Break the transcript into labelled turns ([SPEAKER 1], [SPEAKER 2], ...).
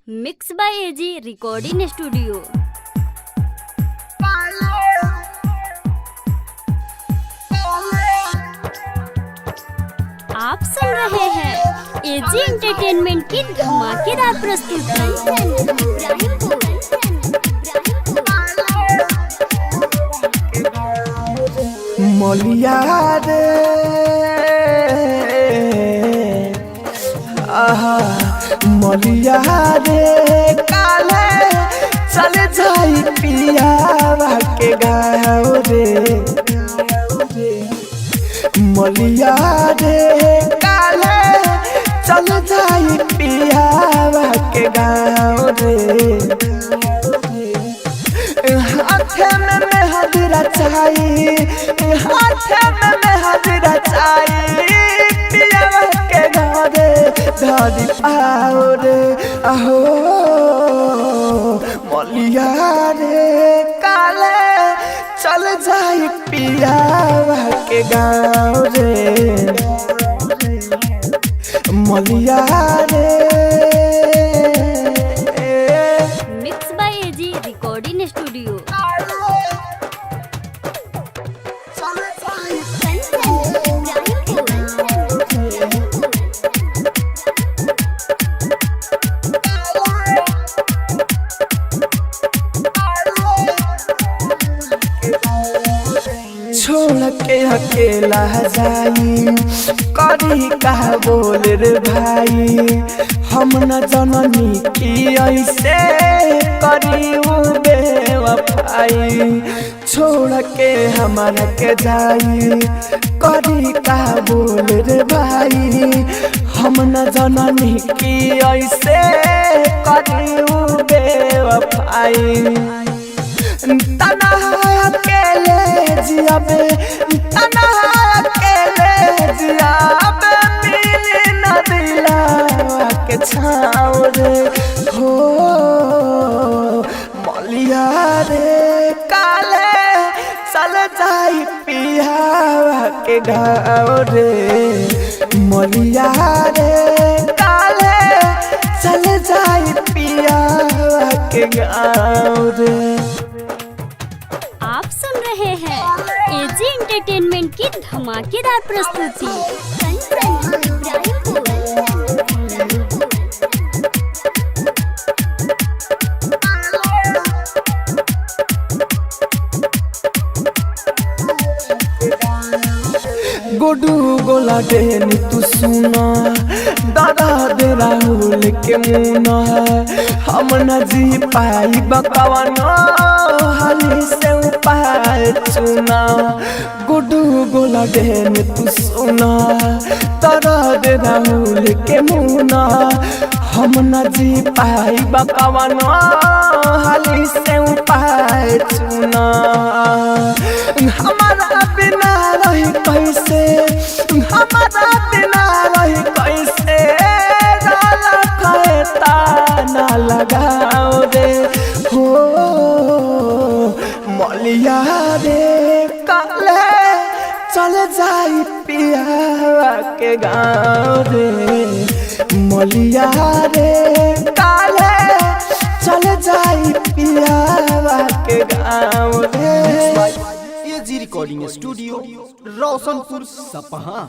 [SPEAKER 1] Mix by AG recording studio. आप सुन रहे हैं एजी एंटरटेनमेंट की धमाकेदार प्रस्तुति।
[SPEAKER 2] मलिया रे आहा मलिया रे काले चल जाई पिया के गाँव रे मलिया रे काले चल जाई पिया के गाँव रे हाथे में मेहंदी चाहिए हाथे में मेहंदी चाहिए पिया के घरे धरी पाओ रे अहो मलिया रे काले चल जाई पिया के गाँव रे मलिया रे।
[SPEAKER 1] Mix by AG recording studio.
[SPEAKER 2] छोड़ के अकेला जाई करी का बोल रे भाई हम न जननी की ऐसे करी बेवफाई छोड़ के हमारा के जाई करी का बोल रे भाई हम न जननी की ऐसे करी बेवफाई तना अकेले जियाबे तना अकेले जियाबे मिली न दिला के छाव रे हो मलिया रे काले चल जाई पिया के गाँव रे मलिया रे काले चल जाई पिया के गाँव रे।
[SPEAKER 1] आप सुन रहे हैं एजी एंटरटेनमेंट की धमाकेदार प्रस्तुति।
[SPEAKER 2] गोडू गोला डेनी तू सुना दादा दे राहुल के मुना हम न जी पाई बकवाना हाली से उपाय चुना गोडू गोला डेनी तू सुना दादा दे राहुल के मुना हम न जी पाई बकवाना हाली से उपाय चुना हमारा बिना रही कैसे हमारा बिना रही कैसे ना लगाओ रे हो मलिया रे काले चल जाई पिया के गाँव रे मलिया रे काले चल जाई पिया के गाँव रे।
[SPEAKER 3] एजी रिकॉर्डिंग स्टूडियो रोशनपुर सपहा।